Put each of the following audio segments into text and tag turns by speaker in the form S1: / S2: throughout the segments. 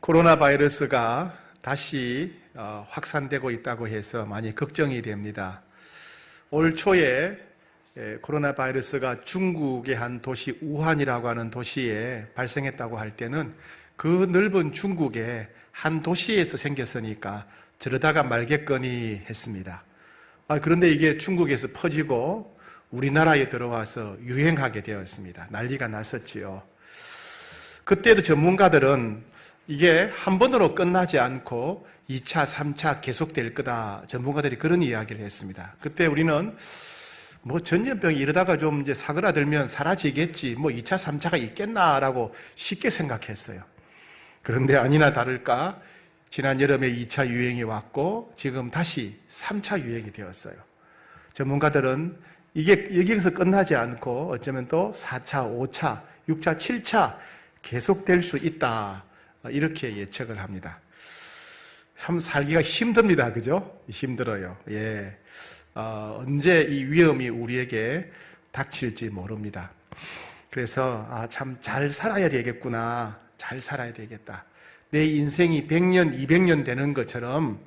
S1: 코로나 바이러스가 다시 확산되고 있다고 해서 많이 걱정이 됩니다. 올 초에 코로나 바이러스가 중국의 한 도시 우한이라고 하는 도시에 발생했다고 할 때는 그 넓은 중국의 한 도시에서 생겼으니까 저러다가 말겠거니 했습니다. 그런데 이게 중국에서 퍼지고 우리나라에 들어와서 유행하게 되었습니다. 난리가 났었지요. 그때도 전문가들은 이게 한 번으로 끝나지 않고 2차, 3차 계속될 거다. 전문가들이 그런 이야기를 했습니다. 그때 우리는 전염병이 이러다가 좀 이제 사그라들면 사라지겠지. 2차, 3차가 있겠나라고 쉽게 생각했어요. 그런데 아니나 다를까 지난 여름에 2차 유행이 왔고 지금 다시 3차 유행이 되었어요. 전문가들은 이게 여기서 끝나지 않고 어쩌면 또 4차, 5차, 6차, 7차 계속될 수 있다. 이렇게 예측을 합니다. 참 살기가 힘듭니다. 그죠? 힘들어요. 예. 언제 이 위험이 우리에게 닥칠지 모릅니다. 그래서 참 잘 살아야 되겠구나. 잘 살아야 되겠다. 내 인생이 100년, 200년 되는 것처럼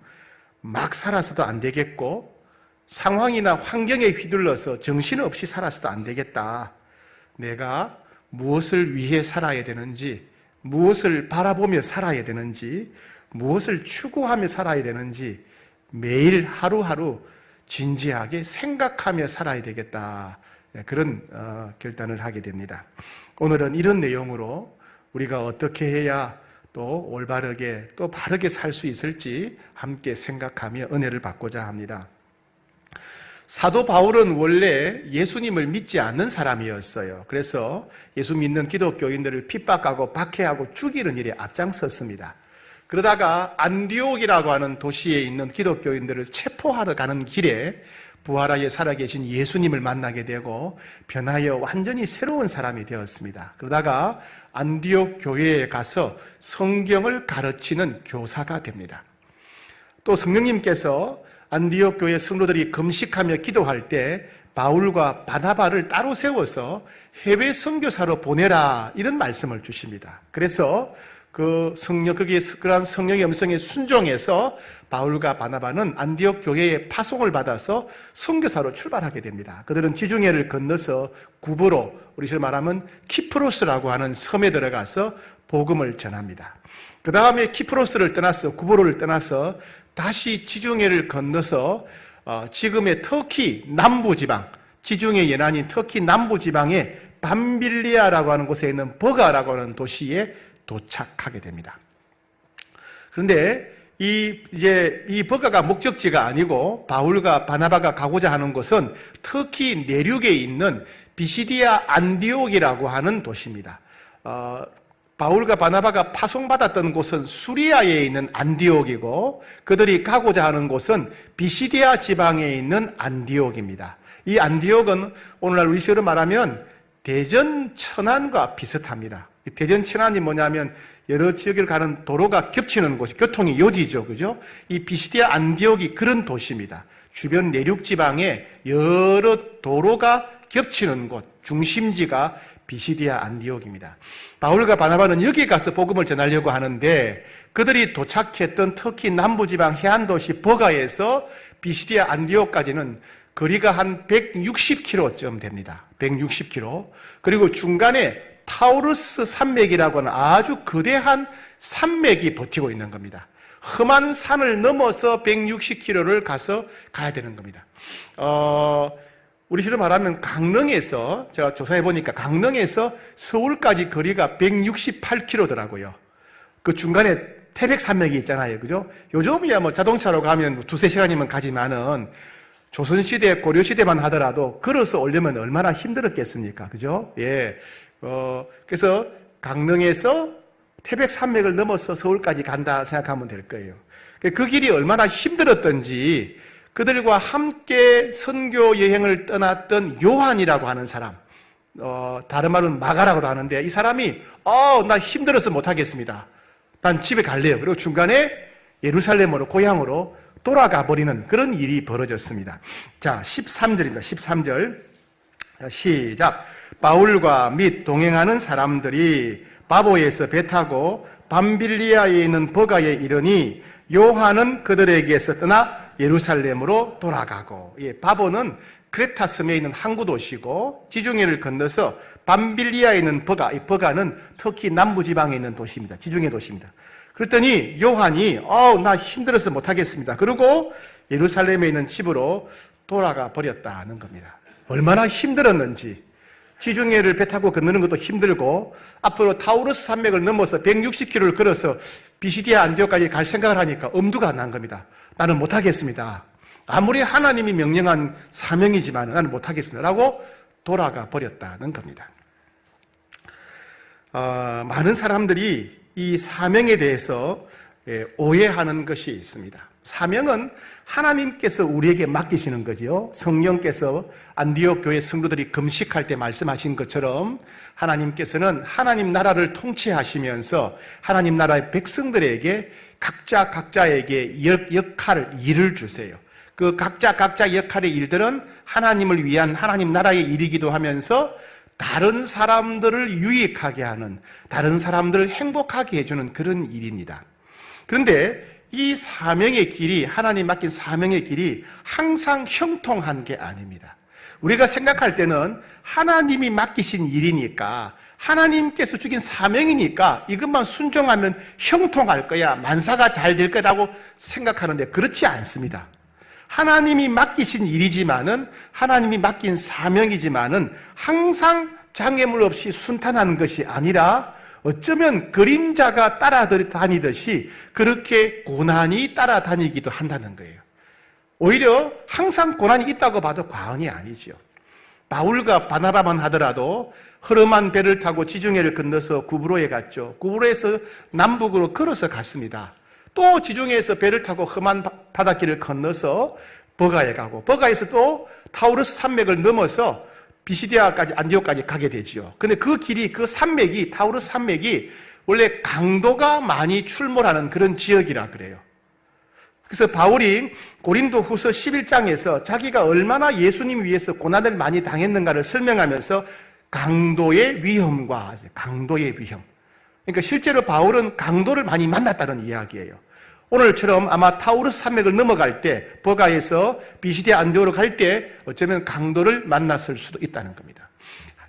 S1: 막 살아서도 안 되겠고 상황이나 환경에 휘둘러서 정신없이 살아서도 안 되겠다. 내가 무엇을 위해 살아야 되는지, 무엇을 바라보며 살아야 되는지, 무엇을 추구하며 살아야 되는지 매일 하루하루 진지하게 생각하며 살아야 되겠다. 그런 결단을 하게 됩니다. 오늘은 이런 내용으로 우리가 어떻게 해야 또 올바르게 또 바르게 살 수 있을지 함께 생각하며 은혜를 받고자 합니다. 사도 바울은 원래 예수님을 믿지 않는 사람이었어요. 그래서 예수 믿는 기독교인들을 핍박하고 박해하고 죽이는 일에 앞장섰습니다. 그러다가 안디옥이라고 하는 도시에 있는 기독교인들을 체포하러 가는 길에 부활하여 살아계신 예수님을 만나게 되고 변하여 완전히 새로운 사람이 되었습니다. 그러다가 안디옥 교회에 가서 성경을 가르치는 교사가 됩니다. 또 성령님께서 안디옥 교회 성도들이 금식하며 기도할 때 바울과 바나바를 따로 세워서 해외 선교사로 보내라 이런 말씀을 주십니다. 그래서 그러한 성령의 음성에 순종해서 바울과 바나바는 안디옥 교회에 파송을 받아서 선교사로 출발하게 됩니다. 그들은 지중해를 건너서 구브로, 우리식으로 말하면 키프로스라고 하는 섬에 들어가서 복음을 전합니다. 그 다음에 키프로스를 떠나서 구브로를 떠나서 다시 지중해를 건너서 지금의 터키 남부지방, 지중해 연안인 터키 남부지방의 밤빌리아라고 하는 곳에 있는 버가라고 하는 도시에 도착하게 됩니다. 그런데 이 버가가 목적지가 아니고 바울과 바나바가 가고자 하는 곳은 터키 내륙에 있는 비시디아 안디옥이라고 하는 도시입니다. 바울과 바나바가 파송받았던 곳은 수리아에 있는 안디옥이고 그들이 가고자 하는 곳은 비시디아 지방에 있는 안디옥입니다. 이 안디옥은 오늘날 우리식으로 말하면 대전 천안과 비슷합니다. 대전 천안이 뭐냐면 여러 지역을 가는 도로가 겹치는 곳이 교통이 요지죠. 그죠? 이 비시디아 안디옥이 그런 도시입니다. 주변 내륙 지방에 여러 도로가 겹치는 곳, 중심지가 비시디아 안디옥입니다. 바울과 바나바는 여기 가서 복음을 전하려고 하는데 그들이 도착했던 터키 남부지방 해안도시 버가에서 비시디아 안디옥까지는 거리가 한 160km쯤 됩니다. 160km. 그리고 중간에 타우루스 산맥이라고 하는 아주 거대한 산맥이 버티고 있는 겁니다. 험한 산을 넘어서 160km를 가야 되는 겁니다. 우리식으로 말하면 강릉에서 제가 조사해 보니까 강릉에서 서울까지 거리가 168km더라고요. 그 중간에 태백산맥이 있잖아요. 그죠? 요즘이야 자동차로 가면 2-3시간이면 가지만은 조선시대, 고려시대만 하더라도 걸어서 오려면 얼마나 힘들었겠습니까? 그죠? 예. 그래서 강릉에서 태백산맥을 넘어서 서울까지 간다 생각하면 될 거예요. 그 길이 얼마나 힘들었던지 그들과 함께 선교 여행을 떠났던 요한이라고 하는 사람, 다른 말은 마가라고도 하는데 이 사람이 나 힘들어서 못하겠습니다. 난 집에 갈래요. 그리고 중간에 예루살렘으로 고향으로 돌아가 버리는 그런 일이 벌어졌습니다. 자, 13절입니다. 13절 시작. 바울과 및 동행하는 사람들이 바보에서 배 타고 밤빌리아에 있는 버가에 이르니 요한은 그들에게서 떠나 예루살렘으로 돌아가고, 바보는 크레타 섬에 있는 항구 도시고 지중해를 건너서 밤빌리아에 있는 버가, 이 버가는 터키 남부지방에 있는 도시입니다. 지중해 도시입니다. 그랬더니 요한이 나 힘들어서 못하겠습니다. 그리고 예루살렘에 있는 집으로 돌아가 버렸다는 겁니다. 얼마나 힘들었는지. 지중해를 배 타고 건너는 것도 힘들고 앞으로 타우르스 산맥을 넘어서 160km를 걸어서 비시디아 안디오까지 갈 생각을 하니까 엄두가 난 겁니다. 나는 못하겠습니다. 아무리 하나님이 명령한 사명이지만 나는 못하겠습니다. 라고 돌아가 버렸다는 겁니다. 많은 사람들이 이 사명에 대해서 오해하는 것이 있습니다. 사명은 하나님께서 우리에게 맡기시는 거지요. 성령께서 안디옥 교회 성도들이 금식할 때 말씀하신 것처럼 하나님께서는 하나님 나라를 통치하시면서 하나님 나라의 백성들에게 각자에게 역할, 일을 주세요. 그 각자 역할의 일들은 하나님을 위한 하나님 나라의 일이기도 하면서 다른 사람들을 유익하게 하는, 다른 사람들을 행복하게 해주는 그런 일입니다. 그런데 이 사명의 길이, 하나님 맡긴 사명의 길이 항상 형통한 게 아닙니다. 우리가 생각할 때는 하나님이 맡기신 일이니까, 하나님께서 주긴 사명이니까 이것만 순종하면 형통할 거야, 만사가 잘 될 거라고 생각하는데 그렇지 않습니다. 하나님이 맡기신 일이지만은, 하나님이 맡긴 사명이지만은 항상 장애물 없이 순탄한 것이 아니라 어쩌면 그림자가 따라다니듯이 그렇게 고난이 따라다니기도 한다는 거예요. 오히려 항상 고난이 있다고 봐도 과언이 아니죠. 바울과 바나바만 하더라도 허름한 배를 타고 지중해를 건너서 구브로에 갔죠. 구브로에서 남북으로 걸어서 갔습니다. 또 지중해에서 배를 타고 험한 바닷길을 건너서 버가에 가고, 버가에서 또 타우르스 산맥을 넘어서 비시디아까지, 안디옥까지 가게 되죠. 근데 그 길이, 그 산맥이, 타우르스 산맥이 원래 강도가 많이 출몰하는 그런 지역이라 그래요. 그래서 바울이 고린도 후서 11장에서 자기가 얼마나 예수님 위해서 고난을 많이 당했는가를 설명하면서 강도의 위험과, 강도의 위험. 그러니까 실제로 바울은 강도를 많이 만났다는 이야기예요. 오늘처럼 아마 타우르스 산맥을 넘어갈 때, 버가에서 비시디아 안디오로 갈 때 어쩌면 강도를 만났을 수도 있다는 겁니다.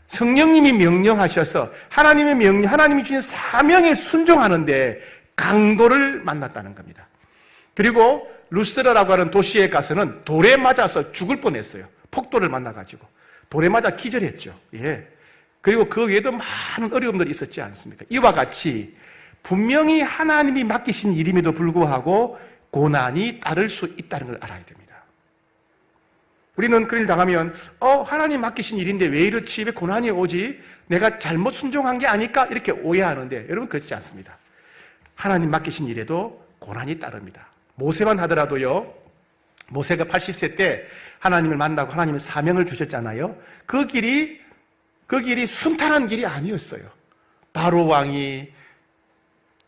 S1: 성령님이 명령하셔서 하나님이 주신 사명에 순종하는데 강도를 만났다는 겁니다. 그리고 루스드라라고 하는 도시에 가서는 돌에 맞아서 죽을 뻔했어요. 폭도를 만나가지고 돌에 맞아 기절했죠. 그리고 그 외에도 많은 어려움들이 있었지 않습니까? 이와 같이 분명히 하나님이 맡기신 일임에도 불구하고 고난이 따를 수 있다는 걸 알아야 됩니다. 우리는 그를 당하면 하나님 맡기신 일인데 왜 이렇지? 왜 고난이 오지? 내가 잘못 순종한 게 아닐까? 이렇게 오해하는데 여러분 그렇지 않습니다. 하나님 맡기신 일에도 고난이 따릅니다. 모세만 하더라도요, 모세가 80세 때 하나님을 만나고 하나님의 사명을 주셨잖아요. 그 길이 순탄한 길이 아니었어요. 바로 왕이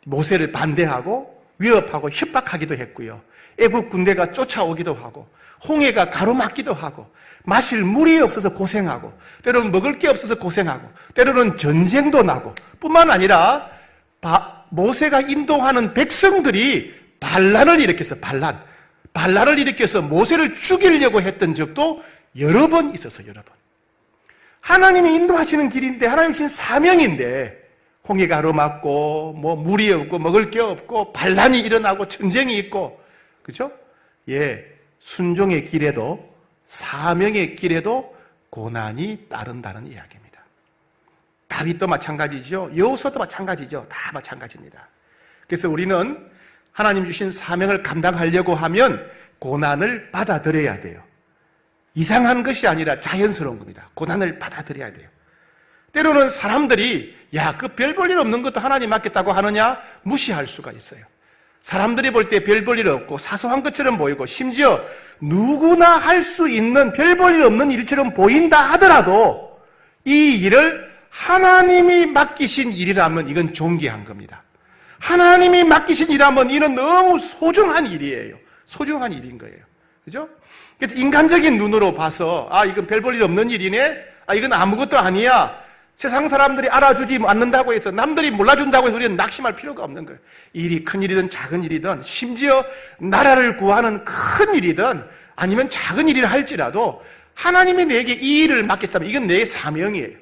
S1: 모세를 반대하고 위협하고 협박하기도 했고요. 애국 군대가 쫓아오기도 하고 홍해가 가로막기도 하고 마실 물이 없어서 고생하고 때로는 먹을 게 없어서 고생하고 때로는 전쟁도 나고 뿐만 아니라 모세가 인도하는 백성들이 반란을 일으켜서 반란을 일으켜서 모세를 죽이려고 했던 적도 여러 번 있었어요. 여러 번. 하나님이 인도하시는 길인데 하나님 주신 사명인데 홍해가 가로막고 물이 없고 먹을 게 없고 반란이 일어나고 전쟁이 있고 그렇죠? 순종의 길에도 사명의 길에도 고난이 따른다는 이야기입니다. 다윗도 마찬가지죠. 여호수아도 마찬가지죠. 다 마찬가지입니다. 그래서 우리는 하나님 주신 사명을 감당하려고 하면 고난을 받아들여야 돼요. 이상한 것이 아니라 자연스러운 겁니다. 고난을 받아들여야 돼요. 때로는 사람들이 그 별 볼 일 없는 것도 하나님 맡겠다고 하느냐 무시할 수가 있어요. 사람들이 볼 때 별 볼 일 없고 사소한 것처럼 보이고 심지어 누구나 할 수 있는 별 볼 일 없는 일처럼 보인다 하더라도 이 일을 하나님이 맡기신 일이라면 이건 존귀한 겁니다. 하나님이 맡기신 일이라면 이는 너무 소중한 일이에요. 소중한 일인 거예요. 그죠? 그래서 인간적인 눈으로 봐서 이건 별 볼 일 없는 일이네? 이건 아무것도 아니야. 세상 사람들이 알아주지 않는다고 해서, 남들이 몰라준다고 해서 우리는 낙심할 필요가 없는 거예요. 일이 큰 일이든 작은 일이든, 심지어 나라를 구하는 큰 일이든 아니면 작은 일을 할지라도 하나님이 내게 이 일을 맡겼다면 이건 내 사명이에요.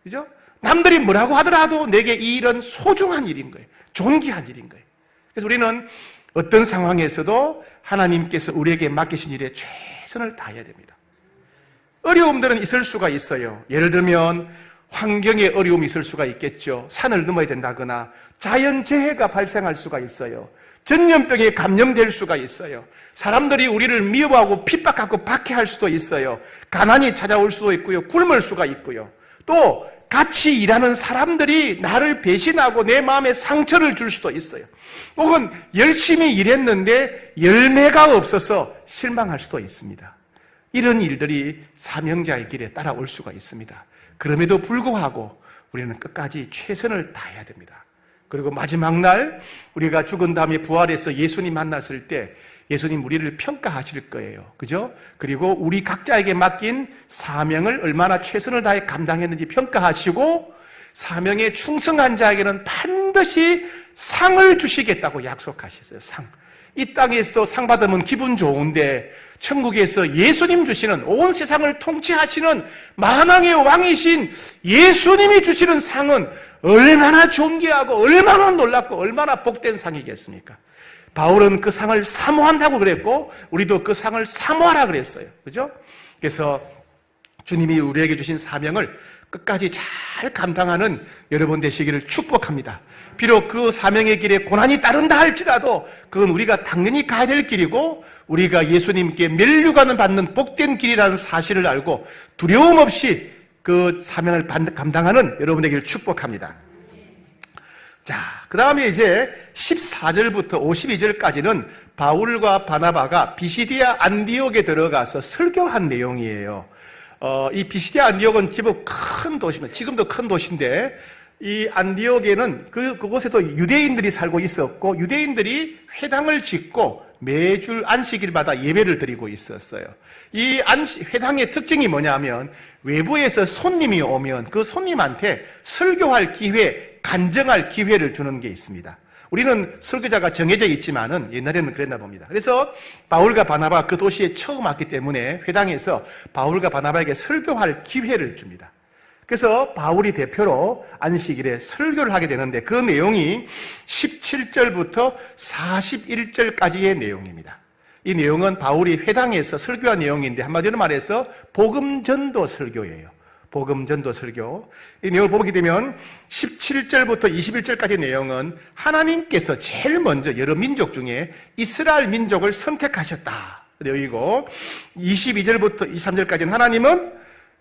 S1: 그죠? 남들이 뭐라고 하더라도 내게 이 일은 소중한 일인 거예요. 존귀한 일인 거예요. 그래서 우리는 어떤 상황에서도 하나님께서 우리에게 맡기신 일에 최선을 다해야 됩니다. 어려움들은 있을 수가 있어요. 예를 들면 환경에 어려움이 있을 수가 있겠죠. 산을 넘어야 된다거나 자연재해가 발생할 수가 있어요. 전염병에 감염될 수가 있어요. 사람들이 우리를 미워하고 핍박하고 박해할 수도 있어요. 가난이 찾아올 수도 있고요. 굶을 수가 있고요. 또 같이 일하는 사람들이 나를 배신하고 내 마음에 상처를 줄 수도 있어요. 혹은 열심히 일했는데 열매가 없어서 실망할 수도 있습니다. 이런 일들이 사명자의 길에 따라올 수가 있습니다. 그럼에도 불구하고 우리는 끝까지 최선을 다해야 됩니다. 그리고 마지막 날 우리가 죽은 다음에 부활해서 예수님 만났을 때 예수님 우리를 평가하실 거예요. 그죠? 그리고 우리 각자에게 맡긴 사명을 얼마나 최선을 다해 감당했는지 평가하시고 사명에 충성한 자에게는 반드시 상을 주시겠다고 약속하셨어요. 상. 이 땅에서 상 받으면 기분 좋은데 천국에서 예수님 주시는, 온 세상을 통치하시는 만왕의 왕이신 예수님이 주시는 상은 얼마나 존귀하고 얼마나 놀랍고 얼마나 복된 상이겠습니까? 바울은 그 상을 사모한다고 그랬고 우리도 그 상을 사모하라 그랬어요. 그죠? 그래서 주님이 우리에게 주신 사명을 끝까지 잘 감당하는 여러분 되시기를 축복합니다. 비록 그 사명의 길에 고난이 따른다 할지라도 그건 우리가 당연히 가야 될 길이고 우리가 예수님께 면류관을 받는 복된 길이라는 사실을 알고 두려움 없이 그 사명을 감당하는 여러분 되기를 축복합니다. 자, 그 다음에 이제 14절부터 52절까지는 바울과 바나바가 비시디아 안디옥에 들어가서 설교한 내용이에요. 이 비시디아 안디옥은 제법 큰 도시입니다. 지금도 큰 도시인데 이 안디옥에는 그곳에도 유대인들이 살고 있었고 유대인들이 회당을 짓고 매주 안식일마다 예배를 드리고 있었어요. 이 회당의 특징이 뭐냐면 외부에서 손님이 오면 그 손님한테 설교할 기회, 간증할 기회를 주는 게 있습니다. 우리는 설교자가 정해져 있지만은 옛날에는 그랬나 봅니다. 그래서 바울과 바나바가 그 도시에 처음 왔기 때문에 회당에서 바울과 바나바에게 설교할 기회를 줍니다. 그래서 바울이 대표로 안식일에 설교를 하게 되는데 그 내용이 17절부터 41절까지의 내용입니다. 이 내용은 바울이 회당에서 설교한 내용인데 한마디로 말해서 복음전도 설교예요. 복음전도 설교. 이 내용을 보게 되면 17절부터 21절까지 내용은 하나님께서 제일 먼저 여러 민족 중에 이스라엘 민족을 선택하셨다 내용이고 22절부터 23절까지는 하나님은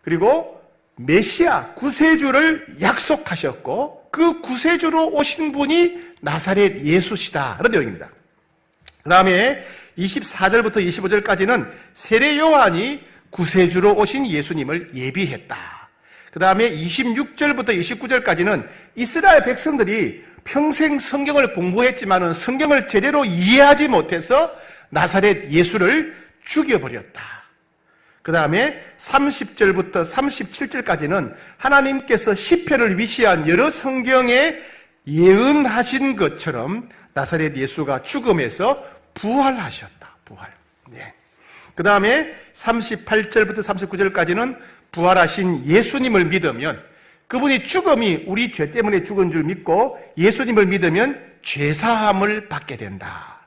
S1: 그리고 메시아 구세주를 약속하셨고 그 구세주로 오신 분이 나사렛 예수시다 그런 내용입니다. 그 다음에 24절부터 25절까지는 세례 요한이 구세주로 오신 예수님을 예비했다. 그 다음에 26절부터 29절까지는 이스라엘 백성들이 평생 성경을 공부했지만은 성경을 제대로 이해하지 못해서 나사렛 예수를 죽여버렸다. 그 다음에 30절부터 37절까지는 하나님께서 시편을 위시한 여러 성경에 예언하신 것처럼 나사렛 예수가 죽음에서 부활하셨다. 부활. 네. 그 다음에 38절부터 39절까지는 부활하신 예수님을 믿으면 그분이 죽음이 우리 죄 때문에 죽은 줄 믿고 예수님을 믿으면 죄사함을 받게 된다.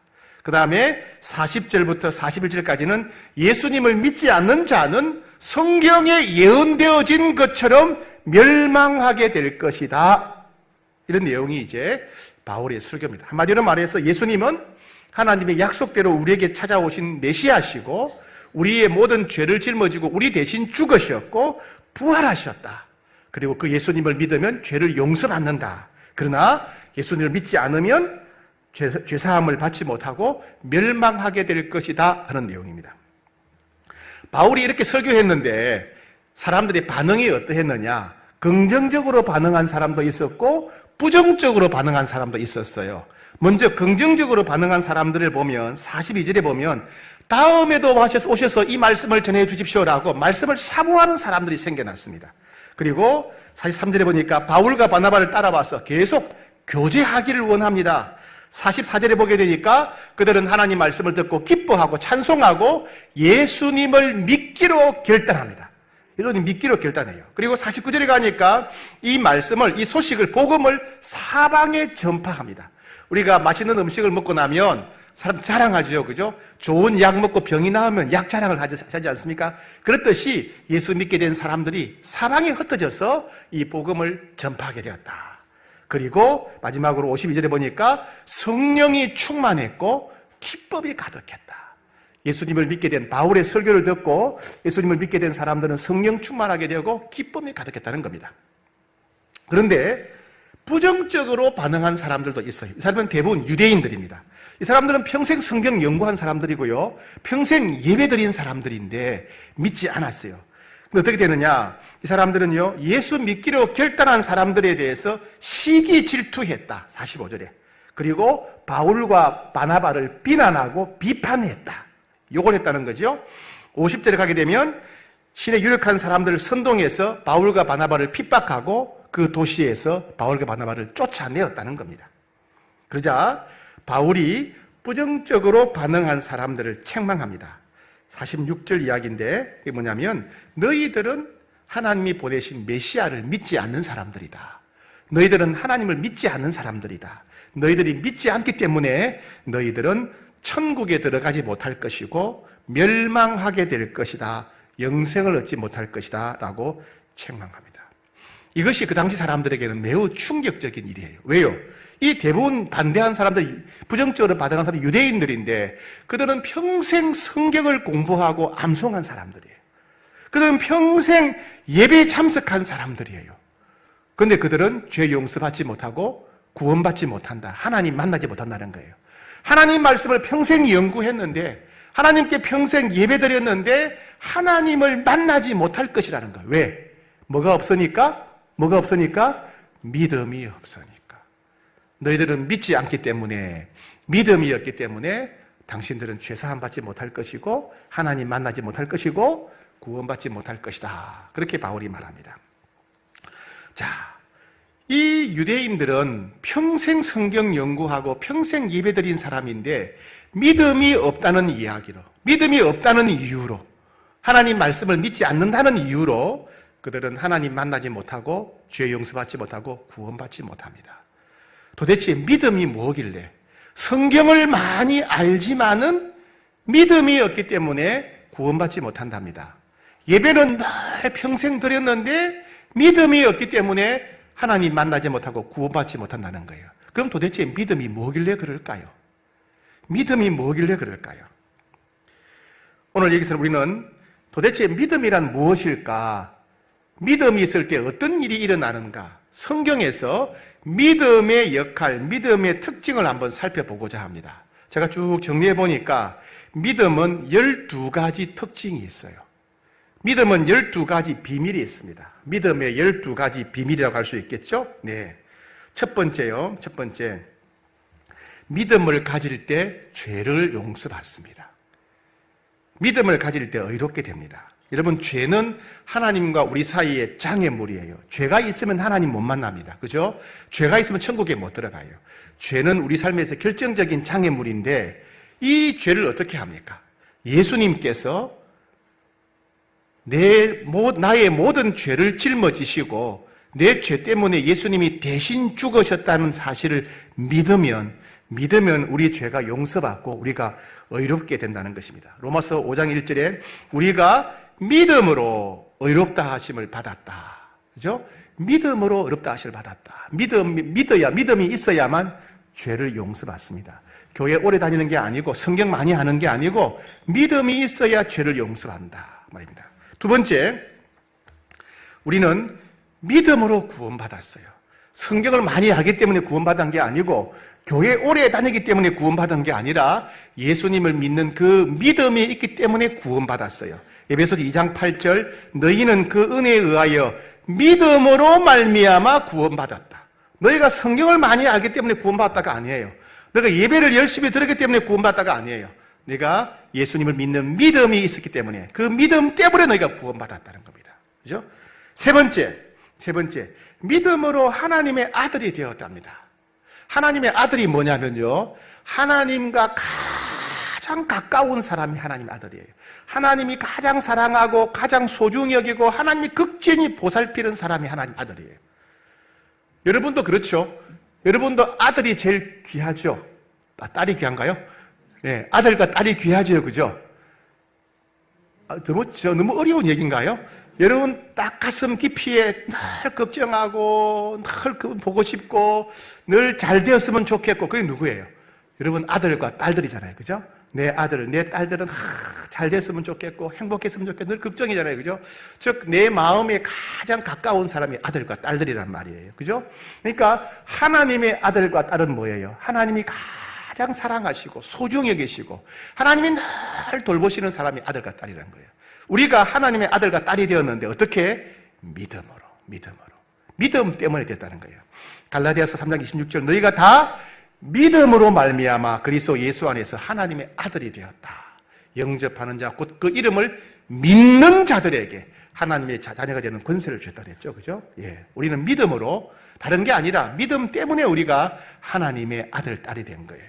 S1: 그 다음에 40절부터 41절까지는 예수님을 믿지 않는 자는 성경에 예언되어진 것처럼 멸망하게 될 것이다. 이런 내용이 이제 바울의 설교입니다. 한마디로 말해서 예수님은 하나님의 약속대로 우리에게 찾아오신 메시아시고 우리의 모든 죄를 짊어지고 우리 대신 죽으셨고 부활하셨다. 그리고 그 예수님을 믿으면 죄를 용서받는다. 그러나 예수님을 믿지 않으면 죄사함을 받지 못하고 멸망하게 될 것이다 하는 내용입니다. 바울이 이렇게 설교했는데 사람들의 반응이 어떠했느냐? 긍정적으로 반응한 사람도 있었고 부정적으로 반응한 사람도 있었어요. 먼저 긍정적으로 반응한 사람들을 보면 42절에 보면 다음에도 오셔서 이 말씀을 전해 주십시오라고 말씀을 사모하는 사람들이 생겨났습니다. 그리고 43절에 보니까 바울과 바나바를 따라와서 계속 교제하기를 원합니다. 44절에 보게 되니까 그들은 하나님 말씀을 듣고 기뻐하고 찬송하고 예수님을 믿기로 결단합니다. 예수님 믿기로 결단해요. 그리고 49절에 가니까 이 말씀을, 이 소식을, 복음을 사방에 전파합니다. 우리가 맛있는 음식을 먹고 나면 사람 자랑하죠. 그죠? 좋은 약 먹고 병이 나으면 약 자랑을 하지 않습니까? 그렇듯이 예수 믿게 된 사람들이 사방에 흩어져서 이 복음을 전파하게 되었다. 그리고 마지막으로 52절에 보니까 성령이 충만했고 기쁨이 가득했다. 예수님을 믿게 된 바울의 설교를 듣고 예수님을 믿게 된 사람들은 성령 충만하게 되고 기쁨이 가득했다는 겁니다. 그런데 부정적으로 반응한 사람들도 있어요. 이 사람은 대부분 유대인들입니다. 이 사람들은 평생 성경 연구한 사람들이고요, 평생 예배드린 사람들인데 믿지 않았어요. 근데 어떻게 되느냐? 이 사람들은요, 예수 믿기로 결단한 사람들에 대해서 시기 질투했다. 45절에. 그리고 바울과 바나바를 비난하고 비판했다. 욕을 했다는 거죠. 50절에 가게 되면 신의 유력한 사람들을 선동해서 바울과 바나바를 핍박하고 그 도시에서 바울과 바나바를 쫓아내었다는 겁니다. 그러자 바울이 부정적으로 반응한 사람들을 책망합니다. 46절 이야기인데 이게 뭐냐면, 너희들은 하나님이 보내신 메시아를 믿지 않는 사람들이다. 너희들은 하나님을 믿지 않는 사람들이다. 너희들이 믿지 않기 때문에 너희들은 천국에 들어가지 못할 것이고 멸망하게 될 것이다. 영생을 얻지 못할 것이다. 라고 책망합니다. 이것이 그 당시 사람들에게는 매우 충격적인 일이에요. 왜요? 이 대부분 반대한 사람들, 부정적으로 반응한 사람이 유대인들인데 그들은 평생 성경을 공부하고 암송한 사람들이에요. 그들은 평생 예배에 참석한 사람들이에요. 그런데 그들은 죄 용서받지 못하고 구원받지 못한다. 하나님 만나지 못한다는 거예요. 하나님 말씀을 평생 연구했는데, 하나님께 평생 예배드렸는데 하나님을 만나지 못할 것이라는 거예요. 왜? 뭐가 없으니까? 뭐가 없으니까? 믿음이 없으니까. 너희들은 믿지 않기 때문에, 믿음이 없기 때문에 당신들은 죄사함 받지 못할 것이고 하나님 만나지 못할 것이고 구원받지 못할 것이다. 그렇게 바울이 말합니다. 자, 이 유대인들은 평생 성경 연구하고 평생 예배드린 사람인데 믿음이 없다는 이야기로, 믿음이 없다는 이유로, 하나님 말씀을 믿지 않는다는 이유로 그들은 하나님 만나지 못하고 죄 용서받지 못하고 구원받지 못합니다. 도대체 믿음이 뭐길래? 성경을 많이 알지만은 믿음이 없기 때문에 구원받지 못한답니다. 예배는 늘 평생 드렸는데 믿음이 없기 때문에 하나님 만나지 못하고 구원받지 못한다는 거예요. 그럼 도대체 믿음이 뭐길래 그럴까요? 믿음이 뭐길래 그럴까요? 오늘 여기서 우리는 도대체 믿음이란 무엇일까? 믿음이 있을 때 어떤 일이 일어나는가? 성경에서 믿음의 역할, 믿음의 특징을 한번 살펴보고자 합니다. 제가 쭉 정리해 보니까 믿음은 12가지 특징이 있어요. 믿음은 12가지 비밀이 있습니다. 믿음의 12가지 비밀이라고 할 수 있겠죠? 네. 첫 번째요. 첫 번째. 믿음을 가질 때 죄를 용서받습니다. 믿음을 가질 때 의롭게 됩니다. 여러분, 죄는 하나님과 우리 사이의 장애물이에요. 죄가 있으면 하나님 못 만납니다. 그죠? 죄가 있으면 천국에 못 들어가요. 죄는 우리 삶에서 결정적인 장애물인데 이 죄를 어떻게 합니까? 예수님께서 나의 모든 죄를 짊어지시고 내 죄 때문에 예수님이 대신 죽으셨다는 사실을 믿으면 우리 죄가 용서받고 우리가 의롭게 된다는 것입니다. 로마서 5장 1절에 우리가 믿음으로 의롭다 하심을 받았다. 그죠? 믿음으로 의롭다 하심을 받았다. 믿음이 있어야만 죄를 용서받습니다. 교회 오래 다니는 게 아니고 성경 많이 하는 게 아니고 믿음이 있어야 죄를 용서한다 말입니다. 두 번째, 우리는 믿음으로 구원받았어요. 성경을 많이 알기 때문에 구원받은 게 아니고 교회 오래 다니기 때문에 구원받은 게 아니라 예수님을 믿는 그 믿음이 있기 때문에 구원받았어요. 에베소서 2장 8절, 너희는 그 은혜에 의하여 믿음으로 말미암아 구원받았다. 너희가 성경을 많이 알기 때문에 구원받았다가 아니에요. 너희가 예배를 열심히 들었기 때문에 구원받았다가 아니에요. 네가 예수님을 믿는 믿음이 있었기 때문에 그 믿음 때문에 너희가 구원받았다는 겁니다. 그죠? 세 번째, 세 번째, 믿음으로 하나님의 아들이 되었답니다. 하나님의 아들이 뭐냐면요, 하나님과 가장 가까운 사람이 하나님의 아들이에요. 하나님이 가장 사랑하고 가장 소중히 여기고 하나님이 극진히 보살피는 사람이 하나님 아들이에요. 여러분도 그렇죠? 여러분도 아들이 제일 귀하죠? 딸이 귀한가요? 네, 아들과 딸이 귀하죠, 그죠? 너무 어려운 얘기인가요? 여러분, 딱 가슴 깊이에 늘 걱정하고, 늘 보고 싶고, 늘 잘 되었으면 좋겠고, 그게 누구예요? 여러분, 아들과 딸들이잖아요, 그죠? 내 아들, 내 딸들은 잘 됐으면 좋겠고, 행복했으면 좋겠고, 늘 걱정이잖아요, 그죠? 즉, 내 마음에 가장 가까운 사람이 아들과 딸들이란 말이에요, 그죠? 그러니까, 하나님의 아들과 딸은 뭐예요? 하나님이 가장 사랑하시고, 소중히 여기시고, 하나님이 늘 돌보시는 사람이 아들과 딸이란 거예요. 우리가 하나님의 아들과 딸이 되었는데 어떻게? 믿음으로. 믿음 때문에 됐다는 거예요. 갈라디아서 3장 26절, 너희가 다 믿음으로 말미암아 그리스도 예수 안에서 하나님의 아들이 되었다. 영접하는 자, 곧 그 이름을 믿는 자들에게 하나님의 자녀가 되는 권세를 주셨다 그랬죠, 그죠? 예, 우리는 믿음으로, 다른 게 아니라 믿음 때문에 우리가 하나님의 아들, 딸이 된 거예요.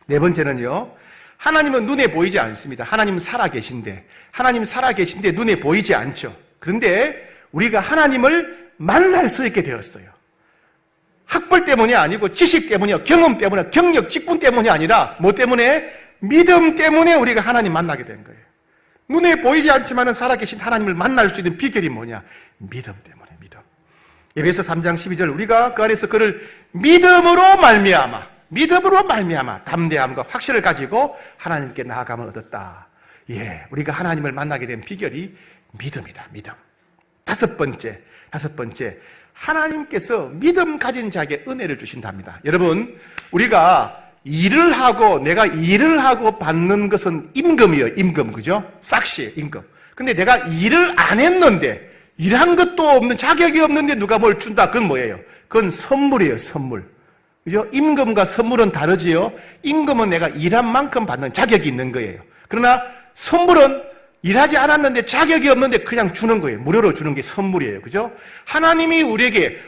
S1: 네 번째는요, 하나님은 눈에 보이지 않습니다. 하나님은 살아계신데 눈에 보이지 않죠. 그런데 우리가 하나님을 만날 수 있게 되었어요. 학벌 때문이 아니고 지식 때문이요, 경험 때문에, 경력, 직분 때문이 아니라 뭐 때문에? 믿음 때문에 우리가 하나님 만나게 된 거예요. 눈에 보이지 않지만 살아계신 하나님을 만날 수 있는 비결이 뭐냐? 믿음 때문에, 믿음. 에베소 3장 12절, 우리가 그 안에서 그를 믿음으로 말미암아 담대함과 확신을 가지고 하나님께 나아감을 얻었다. 예, 우리가 하나님을 만나게 된 비결이 믿음이다, 믿음. 다섯 번째, 하나님께서 믿음 가진 자에게 은혜를 주신답니다. 여러분, 우리가 내가 일을 하고 받는 것은 임금이에요, 임금, 그죠? 싹시, 임금. 근데 내가 일을 안 했는데, 일한 것도 없는, 자격이 없는데 누가 뭘 준다? 그건 뭐예요? 그건 선물이에요, 선물. 그죠? 임금과 선물은 다르지요? 임금은 내가 일한 만큼 받는 자격이 있는 거예요. 그러나 선물은 일하지 않았는데 자격이 없는데 그냥 주는 거예요. 무료로 주는 게 선물이에요. 그죠? 하나님이 우리에게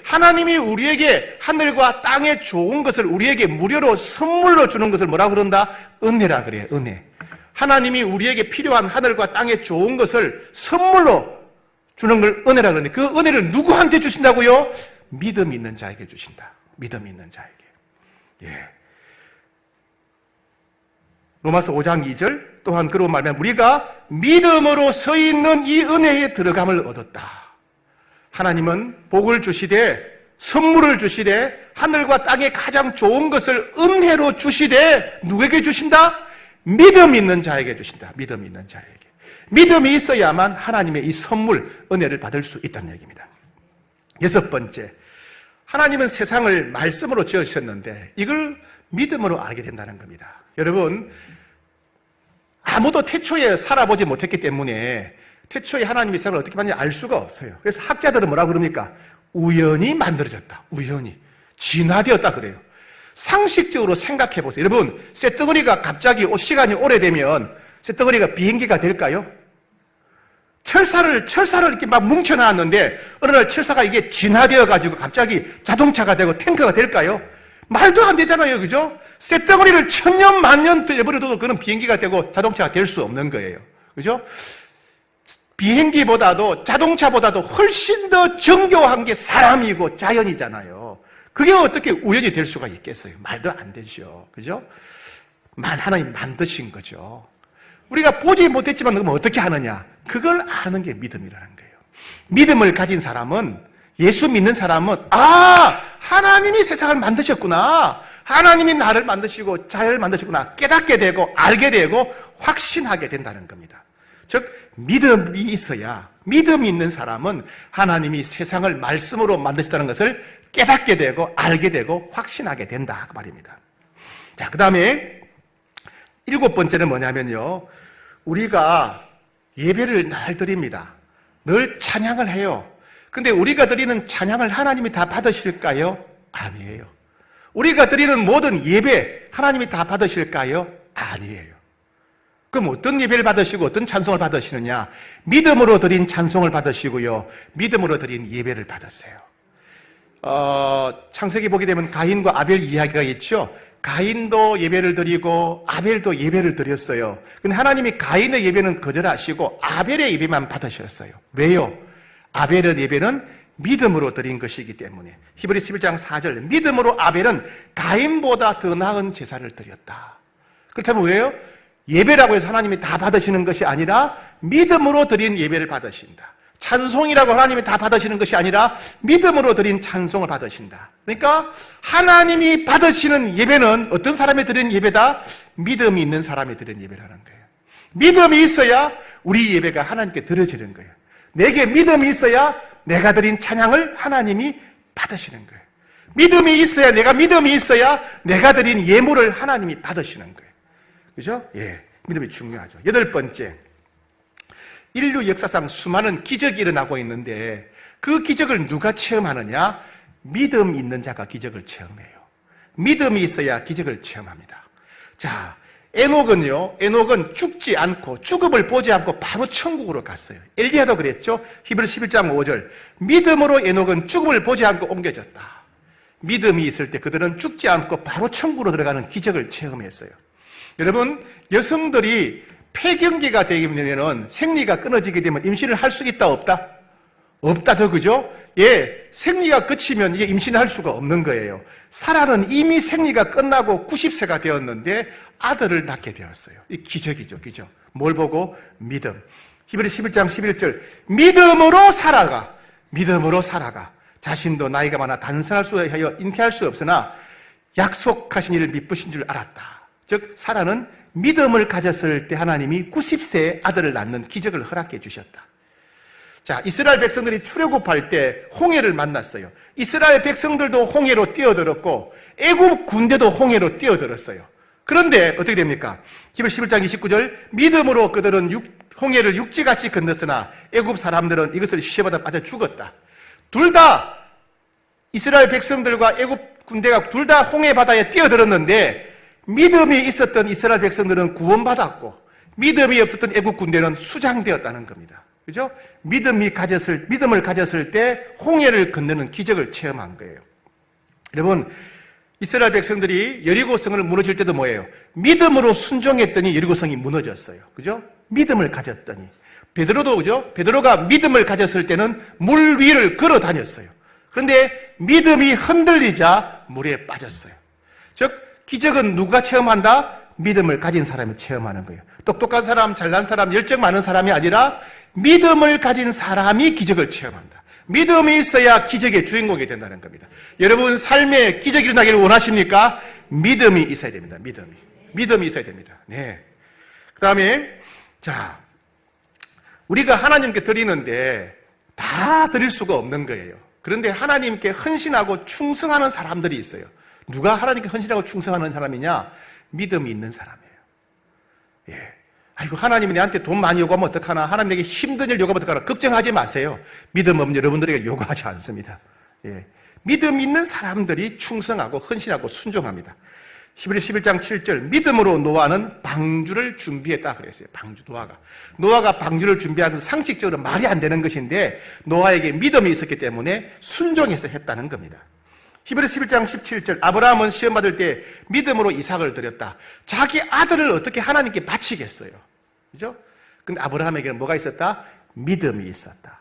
S1: 하늘과 땅의 좋은 것을 우리에게 무료로 선물로 주는 것을 뭐라고 그런다? 은혜라 그래요. 은혜. 하나님이 우리에게 필요한 하늘과 땅의 좋은 것을 선물로 주는 걸 은혜라 그러는데 그 은혜를 누구한테 주신다고요? 믿음 있는 자에게 주신다. 믿음 있는 자에게. 예. 로마서 5장 2절 또한 그러고 말하면 우리가 믿음으로 서 있는 이 은혜에 들어감을 얻었다. 하나님은 복을 주시되 선물을 주시되 하늘과 땅의 가장 좋은 것을 은혜로 주시되 누구에게 주신다? 믿음 있는 자에게 주신다. 믿음 있는 자에게. 믿음이 있어야만 하나님의 이 선물, 은혜를 받을 수 있다는 얘기입니다. 여섯 번째, 하나님은 세상을 말씀으로 지으셨는데 이걸 믿음으로 알게 된다는 겁니다. 여러분, 아무도 태초에 살아보지 못했기 때문에 태초에 하나님이 세상을 어떻게 만드는지 알 수가 없어요. 그래서 학자들은 뭐라고 그럽니까? 우연히 만들어졌다. 우연히. 진화되었다 그래요. 상식적으로 생각해 보세요. 여러분, 쇳덩어리가 갑자기 시간이 오래되면 쇳덩어리가 비행기가 될까요? 철사를 이렇게 막 뭉쳐놨는데 어느 날 철사가 이게 진화되어가지고 갑자기 자동차가 되고 탱크가 될까요? 말도 안 되잖아요. 그죠? 쇳덩어리를 천년 만년 내버려둬도 그런 비행기가 되고 자동차가 될 수 없는 거예요. 그죠? 비행기보다도 자동차보다도 훨씬 더 정교한 게 사람이고 자연이잖아요. 그게 어떻게 우연히 될 수가 있겠어요? 말도 안 되죠. 그죠? 하나님 만드신 거죠. 우리가 보지 못했지만 그럼 어떻게 하느냐? 그걸 아는 게 믿음이라는 거예요. 믿음을 가진 사람은, 예수 믿는 사람은 하나님이 세상을 만드셨구나. 하나님이 나를 만드시고 자연을 만드셨구나. 깨닫게 되고 알게 되고 확신하게 된다는 겁니다. 즉 믿음이 있어야, 믿음이 있는 사람은 하나님이 세상을 말씀으로 만드셨다는 것을 깨닫게 되고 알게 되고 확신하게 된다 그 말입니다. 자, 그 다음에 일곱 번째는 뭐냐면요, 우리가 예배를 늘 드립니다. 늘 찬양을 해요. 근데 우리가 드리는 찬양을 하나님이 다 받으실까요? 아니에요. 우리가 드리는 모든 예배 하나님이 다 받으실까요? 아니에요. 그럼 어떤 예배를 받으시고 어떤 찬송을 받으시느냐? 믿음으로 드린 찬송을 받으시고요, 믿음으로 드린 예배를 받으세요. 창세기 보게 되면 가인과 아벨 이야기가 있죠. 가인도 예배를 드리고 아벨도 예배를 드렸어요. 근데 하나님이 가인의 예배는 거절하시고 아벨의 예배만 받으셨어요. 왜요? 아벨의 예배는 믿음으로 드린 것이기 때문에. 히브리 11장 4절, 믿음으로 아벨은 가인보다 더 나은 제사를 드렸다. 그렇다면 왜요? 예배라고 해서 하나님이 다 받으시는 것이 아니라 믿음으로 드린 예배를 받으신다. 찬송이라고 하나님이 다 받으시는 것이 아니라 믿음으로 드린 찬송을 받으신다. 그러니까 하나님이 받으시는 예배는 어떤 사람이 드린 예배다? 믿음이 있는 사람이 드린 예배라는 거예요. 믿음이 있어야 우리 예배가 하나님께 드려지는 거예요. 내게 믿음이 있어야 내가 드린 찬양을 하나님이 받으시는 거예요. 믿음이 있어야, 내가 믿음이 있어야 내가 드린 예물을 하나님이 받으시는 거예요. 그죠? 예. 믿음이 중요하죠. 8번째. 인류 역사상 수많은 기적이 일어나고 있는데 그 기적을 누가 체험하느냐? 믿음 있는 자가 기적을 체험해요. 믿음이 있어야 기적을 체험합니다. 자, 에녹은 죽지 않고 죽음을 보지 않고 바로 천국으로 갔어요. 엘리야도 그랬죠. 히브리 11장 5절, 믿음으로 에녹은 죽음을 보지 않고 옮겨졌다. 믿음이 있을 때 그들은 죽지 않고 바로 천국으로 들어가는 기적을 체험했어요. 여러분, 여성들이 폐경기가 되면 생리가 끊어지게 되면 임신을 할 수 있다 없다? 없다, 더 그죠? 예, 생리가 그치면 이제 임신할 수가 없는 거예요. 사라는 이미 생리가 끝나고 90세가 되었는데 아들을 낳게 되었어요. 이 기적이죠, 기적. 뭘 보고? 믿음. 히브리 11장 11절, 믿음으로 살아가 자신도 나이가 많아 단선할 수 하여 잉태할 수 없으나 약속하신 이를 미쁘신 줄 알았다. 즉 사라는 믿음을 가졌을 때 하나님이 90세에 아들을 낳는 기적을 허락해 주셨다. 자, 이스라엘 백성들이 출애굽할 때 홍해를 만났어요. 이스라엘 백성들도 홍해로 뛰어들었고 애굽 군대도 홍해로 뛰어들었어요. 그런데 어떻게 됩니까? 히브리 11장 29절, 믿음으로 그들은 홍해를 육지같이 건넜으나 애굽 사람들은 이것을 시험하다 빠져 죽었다. 둘 다 이스라엘 백성들과 애굽 군대가 둘 다 홍해 바다에 뛰어들었는데 믿음이 있었던 이스라엘 백성들은 구원받았고 믿음이 없었던 애국 군대는 수장되었다는 겁니다. 그죠? 믿음을 가졌을 때 홍해를 건너는 기적을 체험한 거예요. 여러분, 이스라엘 백성들이 여리고성을 무너질 때도 뭐예요? 믿음으로 순종했더니 여리고성이 무너졌어요. 그죠? 믿음을 가졌더니. 베드로도 그죠? 베드로가 믿음을 가졌을 때는 물 위를 걸어 다녔어요. 그런데 믿음이 흔들리자 물에 빠졌어요. 즉 기적은 누가 체험한다? 믿음을 가진 사람이 체험하는 거예요. 똑똑한 사람, 잘난 사람, 열정 많은 사람이 아니라 믿음을 가진 사람이 기적을 체험한다. 믿음이 있어야 기적의 주인공이 된다는 겁니다. 여러분 삶에 기적이 일어나기를 원하십니까? 믿음이 있어야 됩니다. 믿음이 있어야 됩니다. 네. 그 다음에 자, 우리가 하나님께 드리는데 다 드릴 수가 없는 거예요. 그런데 하나님께 헌신하고 충성하는 사람들이 있어요. 누가 하나님께 헌신하고 충성하는 사람이냐? 믿음이 있는 사람이에요. 예. 아이고, 하나님이 내한테 돈 많이 요구하면 어떡하나? 하나님 내게 힘든 일 요구하면 어떡하나? 걱정하지 마세요. 믿음 없는 여러분들에게 요구하지 않습니다. 예. 믿음 있는 사람들이 충성하고 헌신하고 순종합니다. 히브리 11장 7절, 믿음으로 노아는 방주를 준비했다 그랬어요. 노아가 방주를 준비하는 것은 상식적으로 말이 안 되는 것인데 노아에게 믿음이 있었기 때문에 순종해서 했다는 겁니다. 히브리 11장 17절, 아브라함은 시험받을 때 믿음으로 이삭을 드렸다. 자기 아들을 어떻게 하나님께 바치겠어요? 그죠? 근데 아브라함에게는 뭐가 있었다? 믿음이 있었다.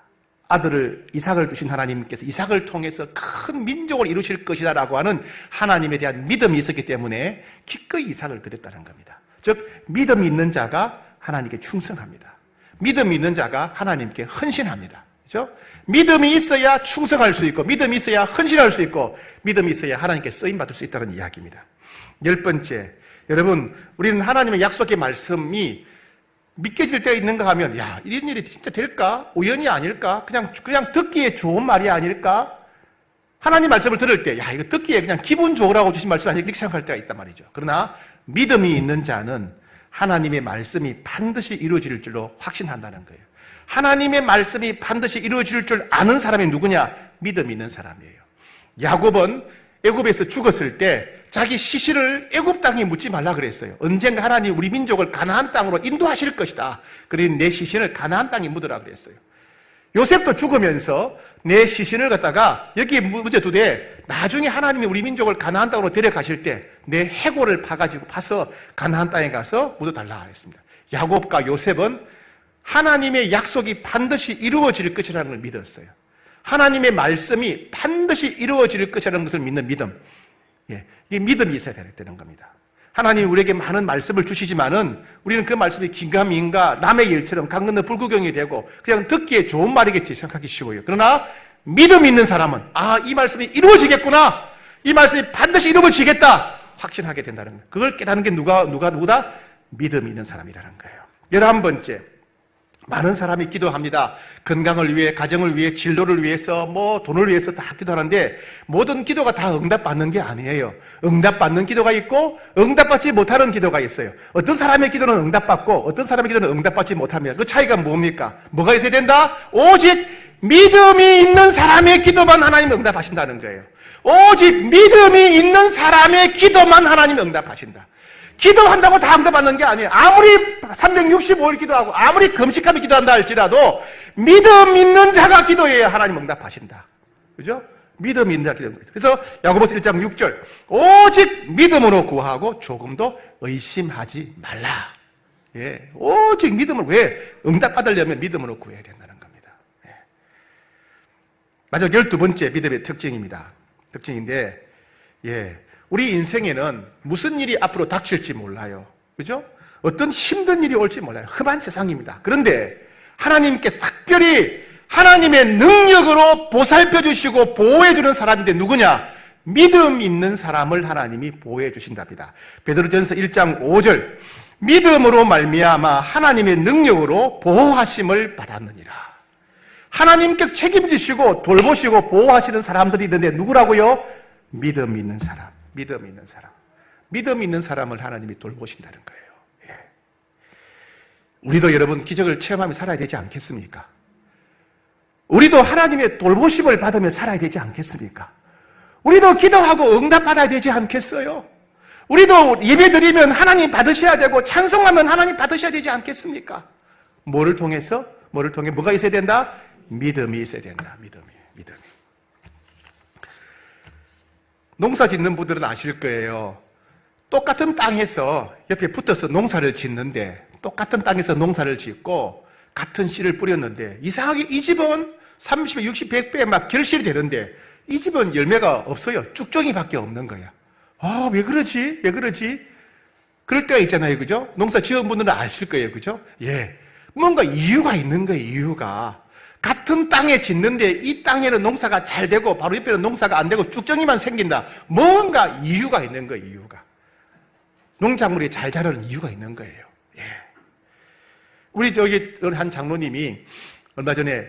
S1: 아들을 이삭을 주신 하나님께서 이삭을 통해서 큰 민족을 이루실 것이다라고 하는 하나님에 대한 믿음이 있었기 때문에 기꺼이 이삭을 드렸다는 겁니다. 즉 믿음이 있는 자가 하나님께 충성합니다. 믿음이 있는 자가 하나님께 헌신합니다. 그죠? 믿음이 있어야 충성할 수 있고 믿음이 있어야 헌신할 수 있고 믿음이 있어야 하나님께 쓰임받을 수 있다는 이야기입니다. 10번째, 여러분 우리는 하나님의 약속의 말씀이 믿겨질 때 있는가 하면 야, 이런 일이 진짜 될까? 우연이 아닐까? 그냥 듣기에 좋은 말이 아닐까? 하나님 말씀을 들을 때 야, 이거 듣기에 그냥 기분 좋으라고 주신 말씀이 아닐까? 이렇게 생각할 때가 있단 말이죠. 그러나 믿음이 있는 자는 하나님의 말씀이 반드시 이루어질 줄로 확신한다는 거예요. 하나님의 말씀이 반드시 이루어질 줄 아는 사람이 누구냐? 믿음 있는 사람이에요. 야곱은 애굽에서 죽었을 때 자기 시신을 애굽 땅에 묻지 말라 그랬어요. 언젠가 하나님 우리 민족을 가나안 땅으로 인도하실 것이다. 그러니 내 시신을 가나안 땅에 묻으라 그랬어요. 요셉도 죽으면서 내 시신을 갖다가 여기에 묻어두되 나중에 하나님이 우리 민족을 가나안 땅으로 데려가실 때 내 해골을 파서 가나안 땅에 가서 묻어달라 그랬습니다. 야곱과 요셉은 하나님의 약속이 반드시 이루어질 것이라는 걸 믿었어요. 하나님의 말씀이 반드시 이루어질 것이라는 것을 믿는 믿음. 이 믿음이 있어야 되는 겁니다. 하나님이 우리에게 많은 말씀을 주시지만은 우리는 그 말씀이 긴가민가 남의 일처럼 강 건너 불구경이 되고 그냥 듣기에 좋은 말이겠지 생각하기 쉬워요. 그러나 믿음 있는 사람은 이 말씀이 이루어지겠구나. 이 말씀이 반드시 이루어지겠다. 확신하게 된다는 거예요. 그걸 깨닫는 게 누구다? 믿음 있는 사람이라는 거예요. 11번째. 많은 사람이 기도합니다. 건강을 위해, 가정을 위해, 진로를 위해서, 돈을 위해서 다 기도하는데 모든 기도가 다 응답받는 게 아니에요. 응답받는 기도가 있고 응답받지 못하는 기도가 있어요. 어떤 사람의 기도는 응답받고 어떤 사람의 기도는 응답받지 못합니다. 그 차이가 뭡니까? 뭐가 있어야 된다? 오직 믿음이 있는 사람의 기도만 하나님 응답하신다는 거예요. 오직 믿음이 있는 사람의 기도만 하나님 응답하신다. 기도한다고 다 응답받는 게 아니에요. 아무리 365일 기도하고 아무리 금식하며 기도한다 할지라도 믿음 있는 자가 기도해야 하나님 응답하신다. 그죠? 믿음 있는 자가 기도합니다. 그래서 야고보서 1장 6절 오직 믿음으로 구하고 조금도 의심하지 말라. 오직 믿음을 왜? 응답받으려면 믿음으로 구해야 된다는 겁니다. 마지막 12번째 믿음의 특징입니다. 특징인데 우리 인생에는 무슨 일이 앞으로 닥칠지 몰라요. 그죠? 어떤 힘든 일이 올지 몰라요. 험한 세상입니다. 그런데 하나님께서 특별히 하나님의 능력으로 보살펴 주시고 보호해 주는 사람인데 누구냐? 믿음 있는 사람을 하나님이 보호해 주신답니다. 베드로전서 1장 5절 믿음으로 말미암아 하나님의 능력으로 보호하심을 받았느니라. 하나님께서 책임지시고 돌보시고 보호하시는 사람들이 있는데 누구라고요? 믿음 있는 사람. 믿음 있는 사람. 믿음 있는 사람을 하나님이 돌보신다는 거예요. 우리도 여러분 기적을 체험하며 살아야 되지 않겠습니까? 우리도 하나님의 돌보심을 받으며 살아야 되지 않겠습니까? 우리도 기도하고 응답받아야 되지 않겠어요? 우리도 예배드리면 하나님 받으셔야 되고 찬송하면 하나님 받으셔야 되지 않겠습니까? 뭐를 통해 뭐가 있어야 된다? 믿음이 있어야 된다. 믿음이. 농사 짓는 분들은 아실 거예요. 똑같은 땅에서 옆에 붙어서 농사를 짓는데 똑같은 땅에서 농사를 짓고 같은 씨를 뿌렸는데 이상하게 이 집은 30배, 60, 100배 막 결실이 되는데 이 집은 열매가 없어요. 쭉정이밖에 없는 거야. 왜 그러지? 그럴 때가 있잖아요. 그죠? 농사 지은 분들은 아실 거예요. 그죠? 뭔가 이유가 있는 거예요. 이유가. 같은 땅에 짓는데 이 땅에는 농사가 잘 되고 바로 옆에는 농사가 안 되고 쭉정이만 생긴다. 뭔가 이유가 있는 거예요. 이유가. 농작물이 잘 자라는 이유가 있는 거예요. 우리 한 장로님이 얼마 전에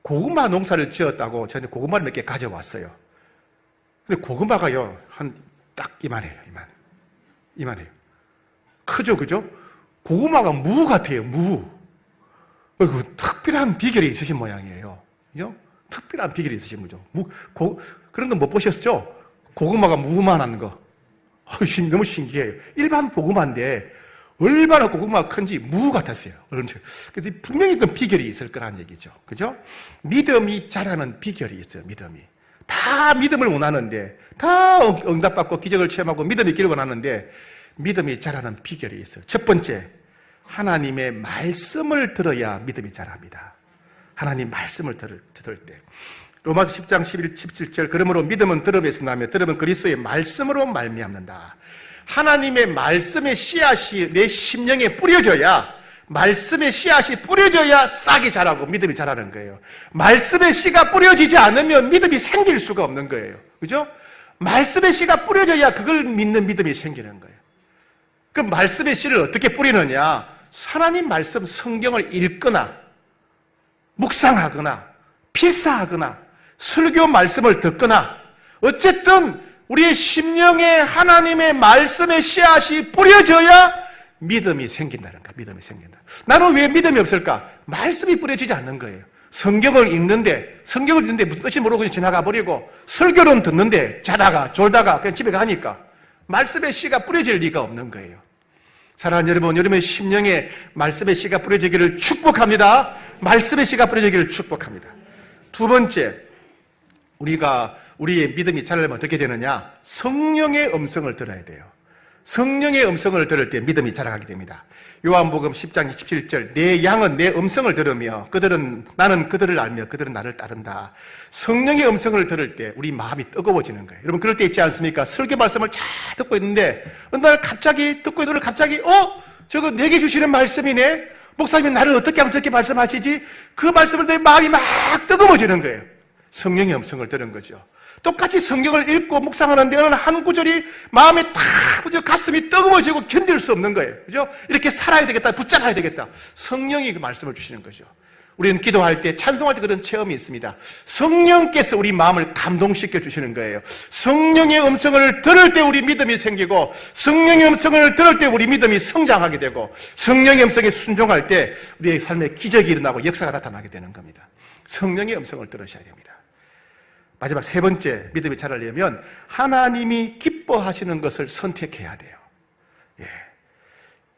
S1: 고구마 농사를 지었다고 저한테 고구마를 몇 개 가져왔어요. 근데 고구마가요 딱 이만해요. 이만해요. 크죠, 그죠? 고구마가 무 같아요. 무. 특별한 비결이 있으신 모양이에요. 그죠? 특별한 비결이 있으신 거죠. 그런 거 못 보셨죠? 고구마가 무만한 거. 너무 신기해요. 일반 고구마인데 얼마나 고구마가 큰지 무 같았어요. 그래서 분명히 그 비결이 있을 거라는 얘기죠. 그죠? 믿음이 자라는 비결이 있어요. 믿음이. 다 믿음을 원하는데 다 응답받고 기적을 체험하고 믿음이 있기를 원하는데 믿음이 자라는 비결이 있어요. 첫 번째, 하나님의 말씀을 들어야 믿음이 자랍니다. 하나님 말씀을 들을 때. 로마서 10장 17절 그러므로 믿음은 들음에서 나며 들음은 그리스도의 말씀으로 말미암는다. 하나님의 말씀의 씨앗이 내 심령에 뿌려져야 말씀의 씨앗이 뿌려져야 싹이 자라고 믿음이 자라는 거예요. 말씀의 씨가 뿌려지지 않으면 믿음이 생길 수가 없는 거예요. 그죠? 말씀의 씨가 뿌려져야 그걸 믿는 믿음이 생기는 거예요. 그 말씀의 씨를 어떻게 뿌리느냐? 하나님 말씀 성경을 읽거나 묵상하거나 필사하거나 설교 말씀을 듣거나 어쨌든 우리의 심령에 하나님의 말씀의 씨앗이 뿌려져야 믿음이 생긴다는 거야. 믿음이 생긴다. 나는 왜 믿음이 없을까? 말씀이 뿌려지지 않는 거예요. 성경을 읽는데 무슨 뜻이 모르고 그냥 지나가 버리고 설교는 듣는데 자다가 졸다가 그냥 집에 가니까 말씀의 씨가 뿌려질 리가 없는 거예요. 사랑하는 여러분, 여러분의 심령에 말씀의 씨가 뿌려지기를 축복합니다. 말씀의 씨가 뿌려지기를 축복합니다. 두 번째, 우리의 믿음이 자라려면 어떻게 되느냐? 성령의 음성을 들어야 돼요. 성령의 음성을 들을 때 믿음이 자라가게 됩니다. 요한복음 10장 27절, 내 양은 내 음성을 들으며 나는 그들을 알며 그들은 나를 따른다. 성령의 음성을 들을 때 우리 마음이 뜨거워지는 거예요. 여러분 그럴 때 있지 않습니까? 설교 말씀을 잘 듣고 있는데 어느 날 갑자기 듣고 있는 갑자기 저거 내게 주시는 말씀이네? 목사님이 나를 어떻게 하면 저렇게 말씀하시지? 그 말씀을 내 마음이 막 뜨거워지는 거예요. 성령의 음성을 들은 거죠. 똑같이 성경을 읽고 묵상하는데 어느 한 구절이 마음에 탁 가슴이 뜨거워지고 견딜 수 없는 거예요. 그죠? 이렇게 살아야 되겠다, 붙잡아야 되겠다. 성령이 그 말씀을 주시는 거죠. 우리는 기도할 때, 찬송할 때 그런 체험이 있습니다. 성령께서 우리 마음을 감동시켜 주시는 거예요. 성령의 음성을 들을 때 우리 믿음이 생기고, 성령의 음성을 들을 때 우리 믿음이 성장하게 되고, 성령의 음성에 순종할 때 우리의 삶에 기적이 일어나고 역사가 나타나게 되는 겁니다. 성령의 음성을 들으셔야 됩니다. 마지막 세 번째, 믿음이 자라려면 하나님이 기뻐하시는 것을 선택해야 돼요.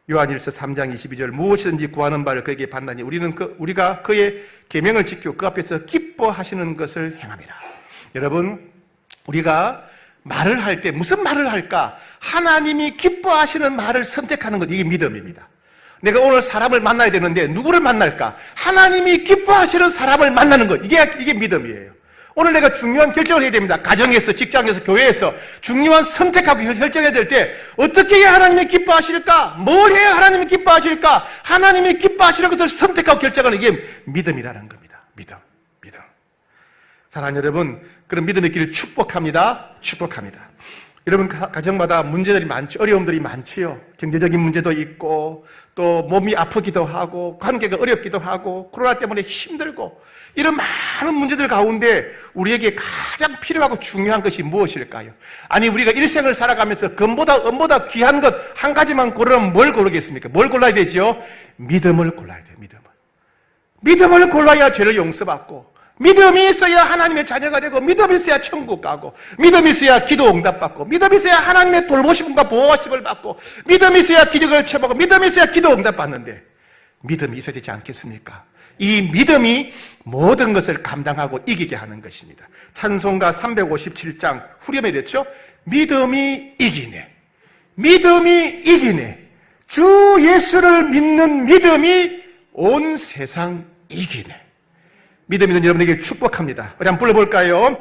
S1: 요한일서 3장 22절, 무엇이든지 구하는 바를 그에게 받나니 우리가 그의 계명을 지키고 그 앞에서 기뻐하시는 것을 행함이라. 여러분, 우리가 말을 할 때 무슨 말을 할까? 하나님이 기뻐하시는 말을 선택하는 것, 이게 믿음입니다. 내가 오늘 사람을 만나야 되는데 누구를 만날까? 하나님이 기뻐하시는 사람을 만나는 것, 이게 믿음이에요. 오늘 내가 중요한 결정을 해야 됩니다. 가정에서, 직장에서, 교회에서 중요한 선택하고 결정해야 될 때 어떻게 해야 하나님이 기뻐하실까? 뭘 해야 하나님이 기뻐하실까? 하나님이 기뻐하시는 것을 선택하고 결정하는 게 믿음이라는 겁니다. 믿음. 사랑하는 여러분, 그런 믿음의 길을 축복합니다. 여러분 가정마다 문제들이 많죠. 어려움들이 많지요. 경제적인 문제도 있고 또 몸이 아프기도 하고 관계가 어렵기도 하고 코로나 때문에 힘들고 이런 많은 문제들 가운데 우리에게 가장 필요하고 중요한 것이 무엇일까요? 아니 우리가 일생을 살아가면서 금보다 은보다 귀한 것 한 가지만 고르면 뭘 고르겠습니까? 뭘 골라야 되죠? 믿음을 골라야 돼요. 믿음을 골라야 죄를 용서받고 믿음이 있어야 하나님의 자녀가 되고 믿음이 있어야 천국 가고 믿음이 있어야 기도 응답받고 믿음이 있어야 하나님의 돌보심과 보호하심을 받고 믿음이 있어야 기적을 체험하고 믿음이 있어야 기도 응답받는데 믿음이 있어야 되지 않겠습니까? 이 믿음이 모든 것을 감당하고 이기게 하는 것입니다. 찬송가 357장 후렴에 이랬죠? 믿음이 이기네. 주 예수를 믿는 믿음이 온 세상 이기네. 믿음 있는 여러분에게 축복합니다. 우리 한번 불러볼까요?